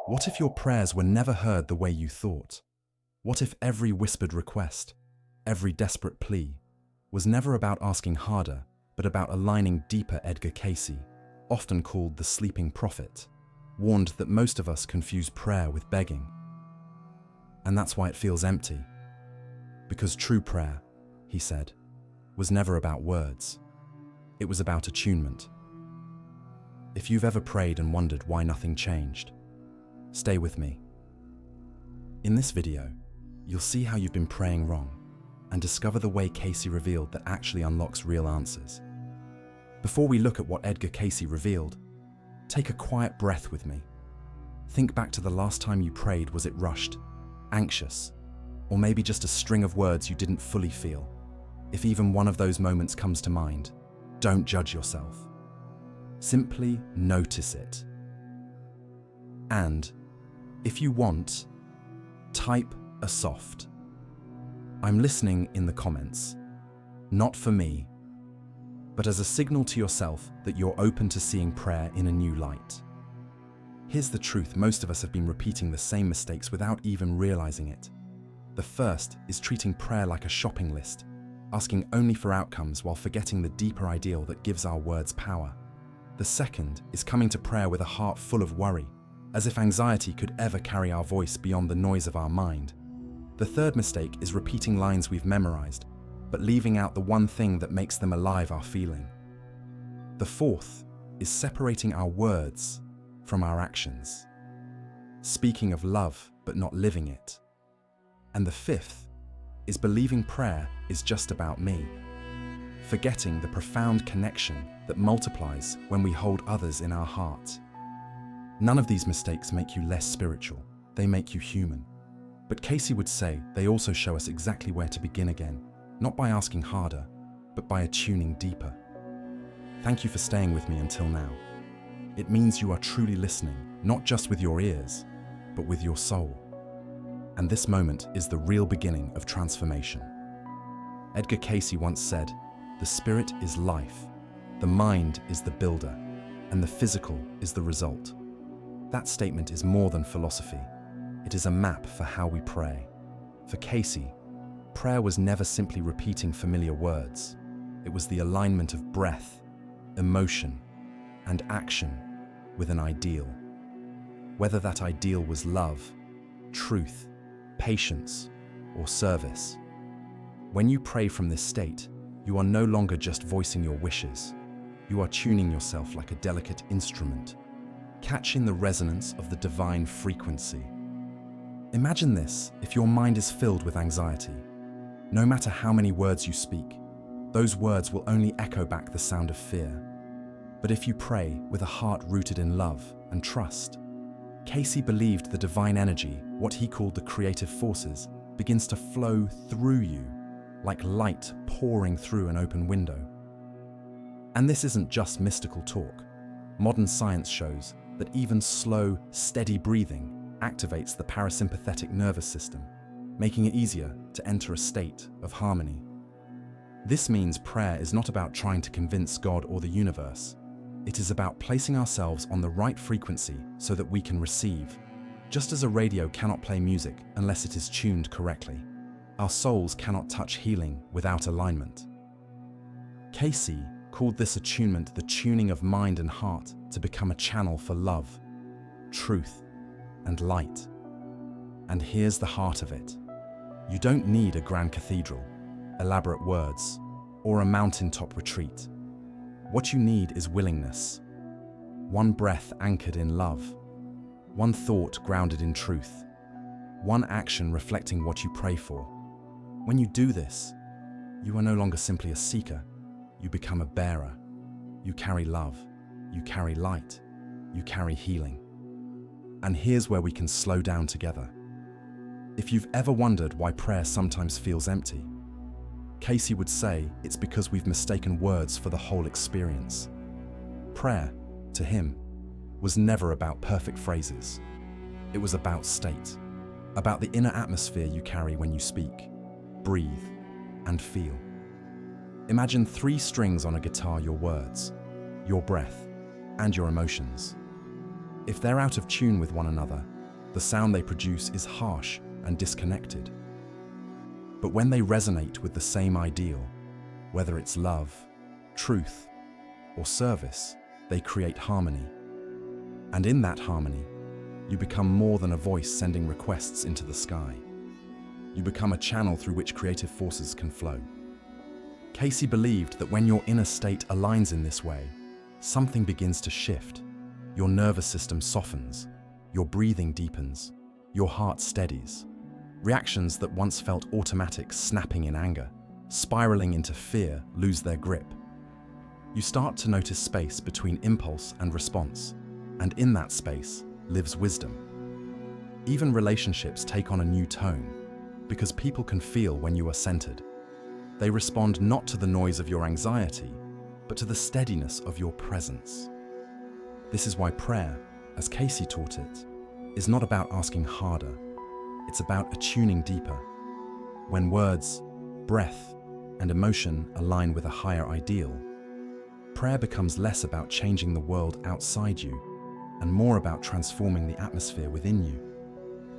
What if your prayers were never heard the way you thought? What if every whispered request, every desperate plea, was never about asking harder, but about aligning deeper? Edgar Cayce, often called the sleeping prophet, warned that most of us confuse prayer with begging. And that's why it feels empty. Because true prayer, he said, was never about words. It was about attunement. If you've ever prayed and wondered why nothing changed, stay with me. In this video, you'll see how you've been praying wrong and discover the way Cayce revealed that actually unlocks real answers. Before we look at what Edgar Cayce revealed, take a quiet breath with me. Think back to the last time you prayed. Was it rushed, anxious, or maybe just a string of words you didn't fully feel? If even one of those moments comes to mind, don't judge yourself. Simply notice it. And, if you want, type a soft "I'm listening" in the comments, not for me, but as a signal to yourself that you're open to seeing prayer in a new light. Here's the truth: most of us have been repeating the same mistakes without even realizing it. The first is treating prayer like a shopping list, asking only for outcomes while forgetting the deeper ideal that gives our words power. The second is coming to prayer with a heart full of worry, as if anxiety could ever carry our voice beyond the noise of our mind. The third mistake is repeating lines we've memorized, but leaving out the one thing that makes them alive: our feeling. The fourth is separating our words from our actions, speaking of love but not living it. And the fifth is believing prayer is just about me, forgetting the profound connection that multiplies when we hold others in our heart. None of these mistakes make you less spiritual, they make you human. But Cayce would say they also show us exactly where to begin again, not by asking harder, but by attuning deeper. Thank you for staying with me until now. It means you are truly listening, not just with your ears, but with your soul. And this moment is the real beginning of transformation. Edgar Cayce once said, "The spirit is life, the mind is the builder, and the physical is the result." That statement is more than philosophy. It is a map for how we pray. For Cayce, prayer was never simply repeating familiar words. It was the alignment of breath, emotion, and action with an ideal. Whether that ideal was love, truth, patience, or service. When you pray from this state, you are no longer just voicing your wishes. You are tuning yourself like a delicate instrument, catching the resonance of the divine frequency. Imagine this: if your mind is filled with anxiety, no matter how many words you speak, those words will only echo back the sound of fear. But if you pray with a heart rooted in love and trust, Cayce believed the divine energy, what he called the creative forces, begins to flow through you, like light pouring through an open window. And this isn't just mystical talk. Modern science shows that even slow, steady breathing activates the parasympathetic nervous system, making it easier to enter a state of harmony. This means prayer is not about trying to convince God or the universe. It is about placing ourselves on the right frequency so that we can receive. Just as a radio cannot play music unless it is tuned correctly, our souls cannot touch healing without alignment. Cayce called this attunement the tuning of mind and heart to become a channel for love, truth, and light. And here's the heart of it. You don't need a grand cathedral, elaborate words, or a mountaintop retreat. What you need is willingness. One breath anchored in love, one thought grounded in truth, one action reflecting what you pray for. When you do this, you are no longer simply a seeker, you become a bearer. You carry love, you carry light, you carry healing. And here's where we can slow down together. If you've ever wondered why prayer sometimes feels empty, Cayce would say it's because we've mistaken words for the whole experience. Prayer, to him, was never about perfect phrases. It was about state, about the inner atmosphere you carry when you speak, breathe, and feel. Imagine 3 strings on a guitar: your words, your breath, and your emotions. If they're out of tune with one another, the sound they produce is harsh and disconnected. But when they resonate with the same ideal, whether it's love, truth, or service, they create harmony. And in that harmony, you become more than a voice sending requests into the sky. You become a channel through which creative forces can flow. Cayce believed that when your inner state aligns in this way, something begins to shift. Your nervous system softens, your breathing deepens, your heart steadies. Reactions that once felt automatic, snapping in anger, spiraling into fear, lose their grip. You start to notice space between impulse and response, and in that space lives wisdom. Even relationships take on a new tone, because people can feel when you are centered. They respond not to the noise of your anxiety, but to the steadiness of your presence. This is why prayer, as Cayce taught it, is not about asking harder. It's about attuning deeper. When words, breath, and emotion align with a higher ideal, prayer becomes less about changing the world outside you and more about transforming the atmosphere within you.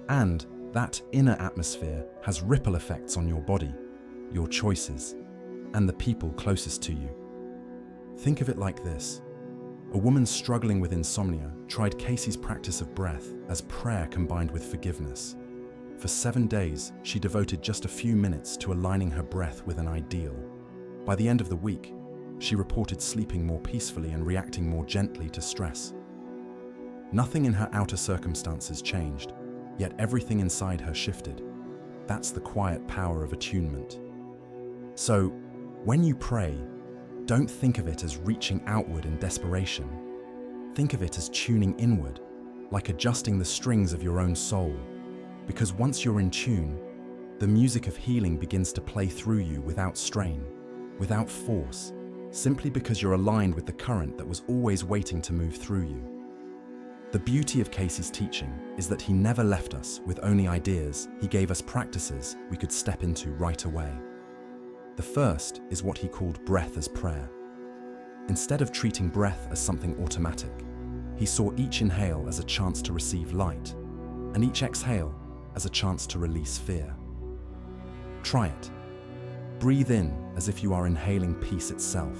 And that inner atmosphere has ripple effects on your body, your choices, and the people closest to you. Think of it like this. A woman struggling with insomnia tried Cayce's practice of breath as prayer combined with forgiveness. For 7 days, she devoted just a few minutes to aligning her breath with an ideal. By the end of the week, she reported sleeping more peacefully and reacting more gently to stress. Nothing in her outer circumstances changed, yet everything inside her shifted. That's the quiet power of attunement. So, when you pray, don't think of it as reaching outward in desperation. Think of it as tuning inward, like adjusting the strings of your own soul. Because once you're in tune, the music of healing begins to play through you without strain, without force, simply because you're aligned with the current that was always waiting to move through you. The beauty of Cayce's teaching is that he never left us with only ideas. He gave us practices we could step into right away. The first is what he called breath as prayer. Instead of treating breath as something automatic, he saw each inhale as a chance to receive light, and each exhale as a chance to release fear. Try it. Breathe in as if you are inhaling peace itself.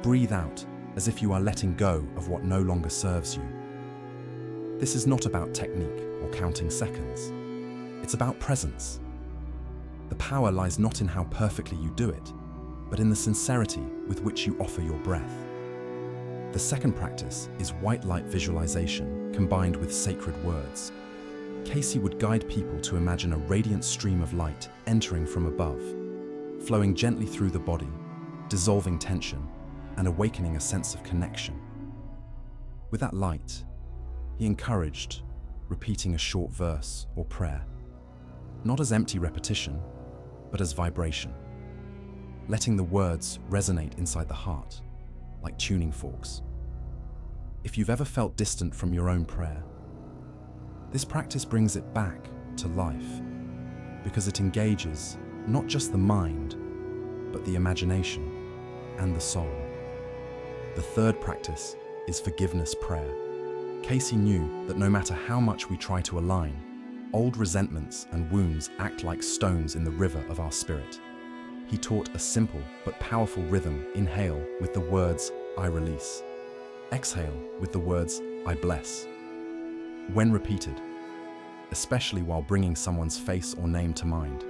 Breathe out as if you are letting go of what no longer serves you. This is not about technique or counting seconds. It's about presence. The power lies not in how perfectly you do it, but in the sincerity with which you offer your breath. The second practice is white light visualization combined with sacred words. Cayce would guide people to imagine a radiant stream of light entering from above, flowing gently through the body, dissolving tension, and awakening a sense of connection. With that light, he encouraged repeating a short verse or prayer, not as empty repetition, but as vibration, letting the words resonate inside the heart, like tuning forks. If you've ever felt distant from your own prayer, this practice brings it back to life, because it engages not just the mind, but the imagination and the soul. The third practice is forgiveness prayer. Cayce knew that no matter how much we try to align, old resentments and wounds act like stones in the river of our spirit. He taught a simple but powerful rhythm. Inhale with the words, "I release." Exhale with the words, "I bless." When repeated, especially while bringing someone's face or name to mind,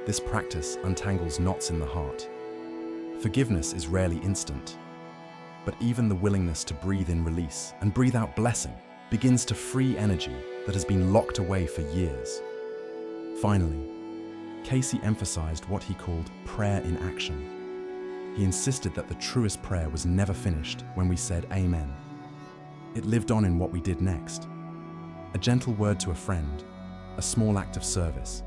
this practice untangles knots in the heart. Forgiveness is rarely instant, but even the willingness to breathe in release and breathe out blessing begins to free energy that has been locked away for years. Finally, Cayce emphasized what he called prayer in action. He insisted that the truest prayer was never finished when we said Amen. It lived on in what we did next. A gentle word to a friend, a small act of service,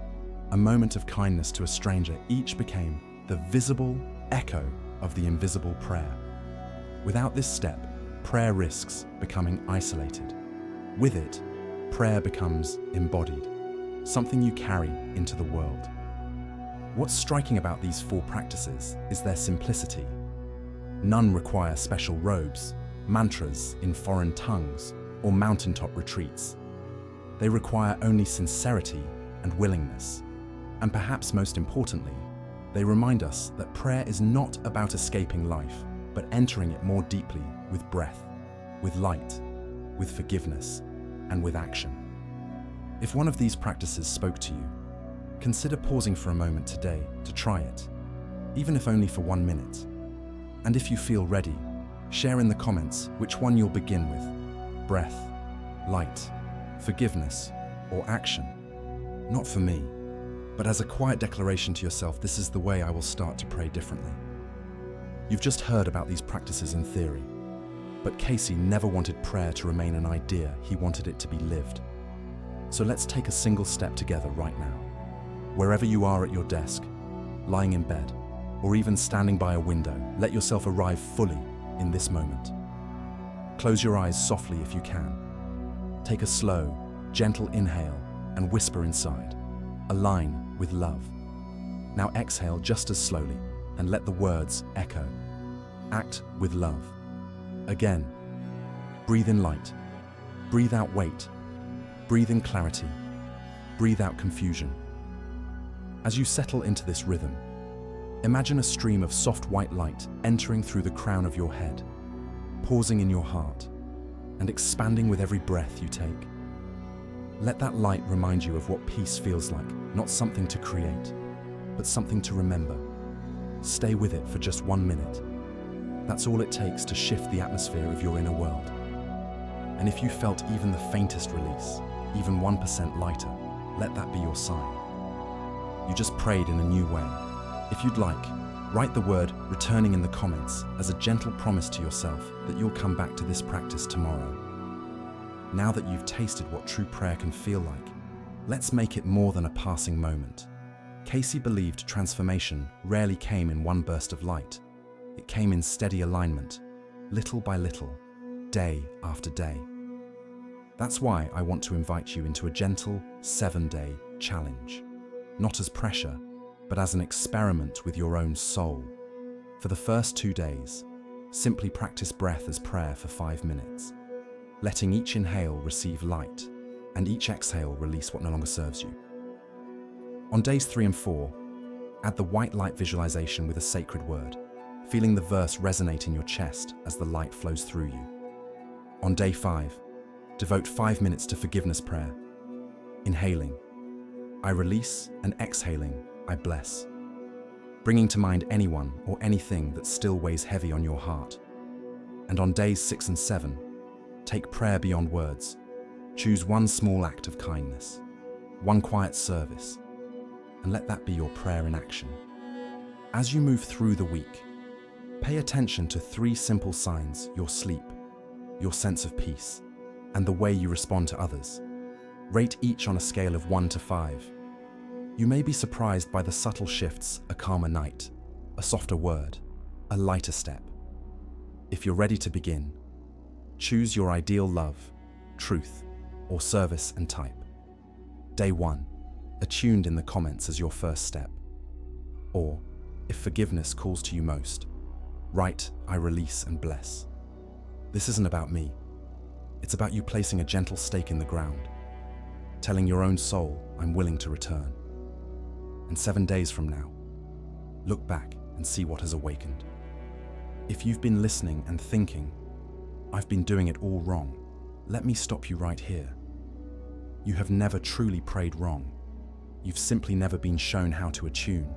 a moment of kindness to a stranger, each became the visible echo of the invisible prayer. Without this step, prayer risks becoming isolated. With it, prayer becomes embodied, something you carry into the world. What's striking about these 4 practices is their simplicity. None require special robes, mantras in foreign tongues, or mountaintop retreats. They require only sincerity and willingness. And perhaps most importantly, they remind us that prayer is not about escaping life, but entering it more deeply with breath, with light, with forgiveness, and with action. If one of these practices spoke to you, consider pausing for a moment today to try it, even if only for 1 minute. And if you feel ready, share in the comments which one you'll begin with: breath, light, forgiveness, or action. Not for me, but as a quiet declaration to yourself, this is the way I will start to pray differently. You've just heard about these practices in theory, but Cayce never wanted prayer to remain an idea, he wanted it to be lived. So let's take a single step together right now. Wherever you are at your desk, lying in bed, or even standing by a window, let yourself arrive fully in this moment. Close your eyes softly if you can. Take a slow, gentle inhale and whisper inside, "Align with love." Now exhale just as slowly and let the words echo. Act with love. Again, breathe in light, breathe out weight, breathe in clarity, breathe out confusion. As you settle into this rhythm, imagine a stream of soft white light entering through the crown of your head, pausing in your heart, and expanding with every breath you take. Let that light remind you of what peace feels like, not something to create, but something to remember. Stay with it for just 1 minute. That's all it takes to shift the atmosphere of your inner world. And if you felt even the faintest release, even 1% lighter, let that be your sign. You just prayed in a new way. If you'd like, write the word "returning" in the comments as a gentle promise to yourself that you'll come back to this practice tomorrow. Now that you've tasted what true prayer can feel like, let's make it more than a passing moment. Cayce believed transformation rarely came in one burst of light. It came in steady alignment, little by little, day after day. That's why I want to invite you into a gentle 7-day challenge. Not as pressure, but as an experiment with your own soul. For the first 2 days, simply practice breath as prayer for 5 minutes, letting each inhale receive light and each exhale release what no longer serves you. On days 3 and 4, add the white light visualization with a sacred word, feeling the verse resonate in your chest as the light flows through you. On day 5, devote 5 minutes to forgiveness prayer, inhaling, "I release," and exhaling, "I bless," bringing to mind anyone or anything that still weighs heavy on your heart. And on days 6 and 7, take prayer beyond words. Choose one small act of kindness, one quiet service, and let that be your prayer in action. As you move through the week, pay attention to 3 simple signs: your sleep, your sense of peace, and the way you respond to others. Rate each on a scale of 1 to 5. You may be surprised by the subtle shifts: a calmer night, a softer word, a lighter step. If you're ready to begin, choose your ideal love, truth, or service and type. Day 1, attuned in the comments as your first step. Or, if forgiveness calls to you most, write "I release and bless." This isn't about me. It's about you placing a gentle stake in the ground, telling your own soul, "I'm willing to return." And 7 days from now, look back and see what has awakened. If you've been listening and thinking, "I've been doing it all wrong," let me stop you right here. You have never truly prayed wrong. You've simply never been shown how to attune.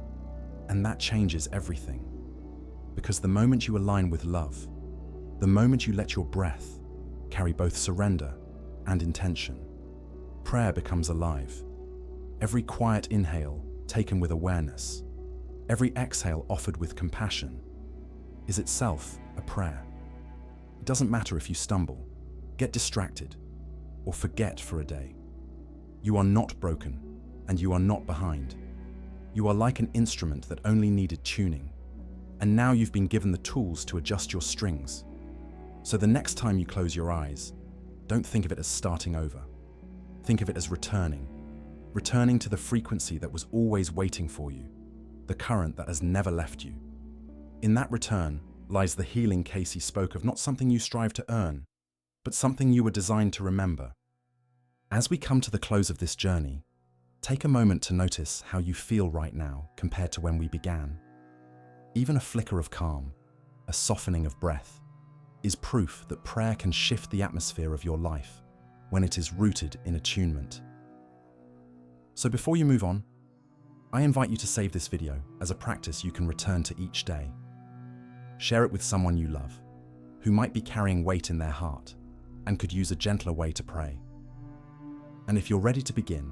And that changes everything. Because the moment you align with love, the moment you let your breath carry both surrender and intention, prayer becomes alive. Every quiet inhale taken with awareness, every exhale offered with compassion, is itself a prayer. It doesn't matter if you stumble, get distracted, or forget for a day. You are not broken, and you are not behind. You are like an instrument that only needed tuning, and now you've been given the tools to adjust your strings. So the next time you close your eyes, don't think of it as starting over. Think of it as returning to the frequency that was always waiting for you, the current that has never left you. In that return lies the healing Cayce spoke of, not something you strive to earn, but something you were designed to remember. As we come to the close of this journey, take a moment to notice how you feel right now compared to when we began. Even a flicker of calm, a softening of breath, is proof that prayer can shift the atmosphere of your life when it is rooted in attunement. So before you move on, I invite you to save this video as a practice you can return to each day. Share it with someone you love, who might be carrying weight in their heart and could use a gentler way to pray. And if you're ready to begin,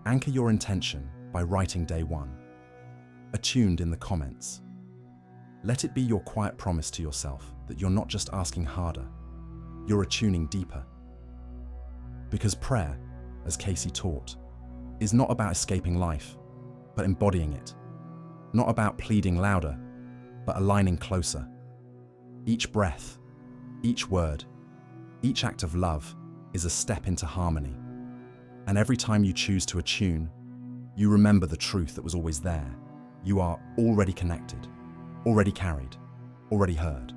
anchor your intention by writing day 1, attuned in the comments. Let it be your quiet promise to yourself that you're not just asking harder, you're attuning deeper. Because prayer, as Cayce taught, is not about escaping life, but embodying it. Not about pleading louder, but aligning closer. Each breath, each word, each act of love is a step into harmony. And every time you choose to attune, you remember the truth that was always there. You are already connected, already carried, already heard.